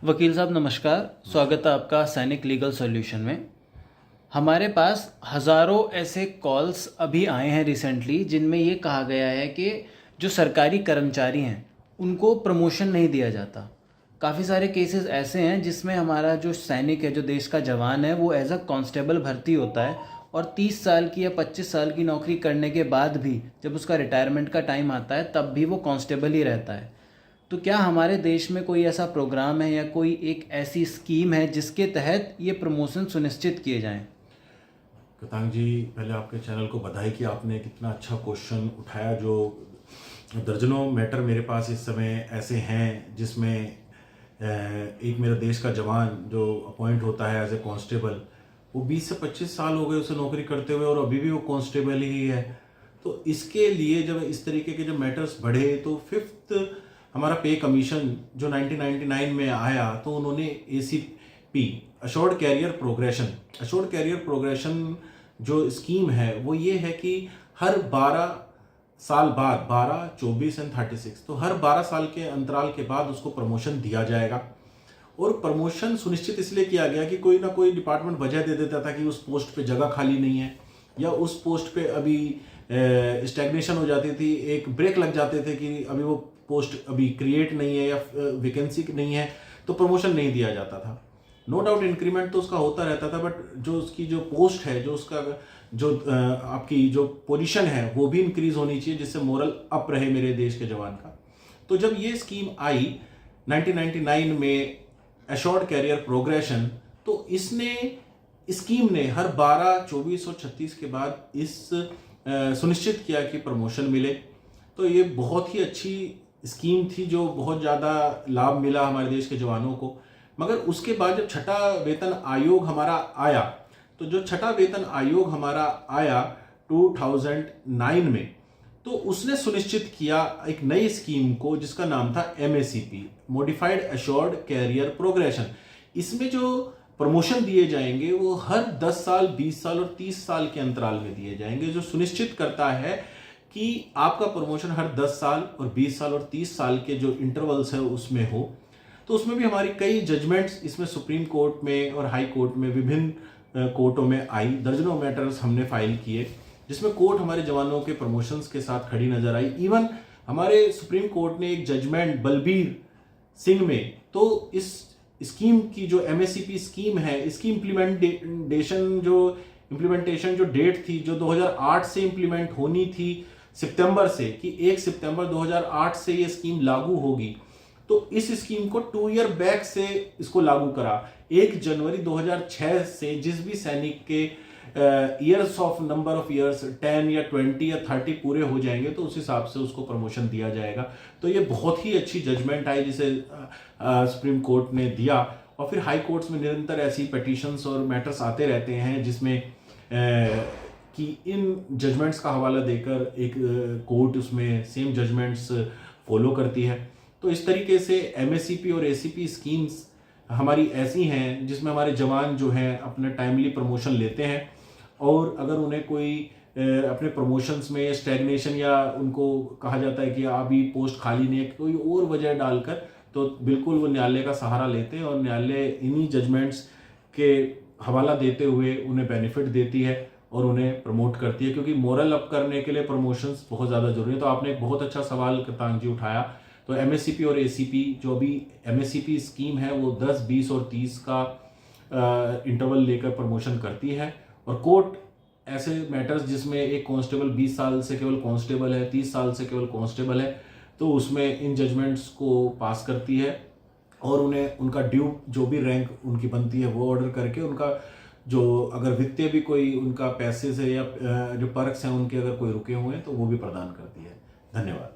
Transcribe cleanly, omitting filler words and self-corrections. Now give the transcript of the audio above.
वकील साहब नमस्कार। स्वागत है आपका सैनिक लीगल सॉल्यूशन में। हमारे पास हज़ारों ऐसे कॉल्स अभी आए हैं रिसेंटली जिनमें ये कहा गया है कि जो सरकारी कर्मचारी हैं उनको प्रमोशन नहीं दिया जाता। काफ़ी सारे केसेस ऐसे हैं जिसमें हमारा जो सैनिक है, जो देश का जवान है, वो एज अ कांस्टेबल भर्ती होता है और 30 साल की या 25 साल की नौकरी करने के बाद भी जब उसका रिटायरमेंट का टाइम आता है तब भी वो कांस्टेबल ही रहता है। तो क्या हमारे देश में कोई ऐसा प्रोग्राम है या कोई एक ऐसी स्कीम है जिसके तहत ये प्रमोशन सुनिश्चित किए जाएं? कतांग जी, पहले आपके चैनल को बधाई कि आपने कितना अच्छा क्वेश्चन उठाया। जो दर्जनों मैटर मेरे पास इस समय ऐसे हैं जिसमें एक मेरा देश का जवान जो अपॉइंट होता है एज ए कांस्टेबल, वो 20 से 25 साल हो गए उसे नौकरी करते हुए और अभी भी वो कांस्टेबल ही है। तो इसके लिए जब इस तरीके के जब मैटर्स बढ़े तो फिफ्थ हमारा पे कमीशन जो 1999 में आया, तो उन्होंने ACP अश्योर्ड कैरियर प्रोग्रेशन जो स्कीम है वो ये है कि हर 12 साल बाद, 12, 24 एंड 36, तो हर 12 साल के अंतराल के बाद उसको प्रमोशन दिया जाएगा। और प्रमोशन सुनिश्चित इसलिए किया गया कि कोई ना कोई डिपार्टमेंट वजह दे देता था कि उस पोस्ट पे जगह खाली नहीं है, या उस पोस्ट पे अभी स्टैग्नेशन हो जाती थी, एक ब्रेक लग जाते थे कि अभी वो पोस्ट अभी क्रिएट नहीं है या वैकेंसी नहीं है, तो प्रमोशन नहीं दिया जाता था। नो डाउट इंक्रीमेंट तो उसका होता रहता था, बट जो उसकी जो पोस्ट है, जो उसका जो आपकी जो पोजीशन है वो भी इंक्रीज होनी चाहिए, जिससे मोरल अप रहे मेरे देश के जवान का। तो जब ये स्कीम आई 1999 में, एश्योर्ड कैरियर प्रोग्रेशन, तो स्कीम ने हर 12, 24 और 36 के बाद इस सुनिश्चित किया कि प्रमोशन मिले। तो ये बहुत ही अच्छी स्कीम थी जो बहुत ज़्यादा लाभ मिला हमारे देश के जवानों को। मगर उसके बाद जब छठा वेतन आयोग हमारा आया, तो जो छठा वेतन आयोग हमारा आया 2009 में, तो उसने सुनिश्चित किया एक नई स्कीम को जिसका नाम था MACP, modified assured career progression. इसमें जो प्रमोशन दिए जाएंगे वो हर 10 साल, 20 साल और 30 साल के अंतराल में दिए जाएंगे, जो सुनिश्चित करता है कि आपका प्रमोशन हर 10 साल और 20 साल और 30 साल के जो इंटरवल्स है उसमें हो। तो उसमें भी हमारी कई जजमेंट्स इसमें सुप्रीम कोर्ट में और हाई कोर्ट में, विभिन्न कोर्टों में आई। दर्जनों मैटर्स हमने फाइल किए जिसमें कोर्ट हमारे जवानों के प्रमोशंस के साथ खड़ी नजर आई। इवन हमारे सुप्रीम कोर्ट ने एक जजमेंट बलबीर सिंह में, तो इस स्कीम की जो MACP स्कीम है, इसकी इम्प्लीमेंटेशन जो डेट थी, जो 2008 से इम्प्लीमेंट होनी थी सितंबर से, कि 1 सितंबर 2008 से ये स्कीम लागू होगी, तो इस स्कीम को 2 ईयर बैक से इसको लागू करा। 1 जनवरी 2006 से जिस भी सैनिक के years of number of years 10 या 20 या 30 पूरे हो जाएंगे, तो उस हिसाब से उसको प्रमोशन दिया जाएगा। तो ये बहुत ही अच्छी जजमेंट आई जिसे सुप्रीम कोर्ट ने दिया। और फिर हाई कोर्ट्स में निरंतर ऐसी पिटीशंस और मैटर्स आते रहते हैं जिसमें कि इन जजमेंट्स का हवाला देकर एक कोर्ट उसमें सेम जजमेंट्स फॉलो करती है। तो इस तरीके से MACP और ACP स्कीम्स हमारी ऐसी हैं जिसमें हमारे जवान जो हैं अपने टाइमली प्रमोशन लेते हैं, और अगर उन्हें कोई अपने प्रमोशंस में स्टैग्नेशन या उनको कहा जाता है कि अभी पोस्ट खाली नहीं है, कोई और वजह डालकर, तो बिल्कुल वो न्यायालय का सहारा लेते हैं और न्यायालय इन्हीं जजमेंट्स के हवाला देते हुए उन्हें बेनिफिट देती है और उन्हें प्रमोट करती है, क्योंकि मोरल अप करने के लिए प्रमोशंस बहुत ज़्यादा जरूरी है। तो आपने एक बहुत अच्छा सवाल कतांग जी उठाया। तो MACP और ACP, जो अभी MACP स्कीम है वो 10, 20 और 30 का इंटरवल लेकर प्रमोशन करती है, और कोर्ट ऐसे मैटर्स जिसमें एक कांस्टेबल 20 साल से केवल कांस्टेबल है, 30 साल से केवल कांस्टेबल है, तो उसमें इन जजमेंट्स को पास करती है और उन्हें उनका ड्यू जो भी रैंक उनकी बनती है वो ऑर्डर करके, उनका जो अगर वित्तीय भी कोई उनका पैसे से या जो पर्क्स हैं उनके अगर कोई रुके हुए हैं तो वो भी प्रदान करती है। धन्यवाद।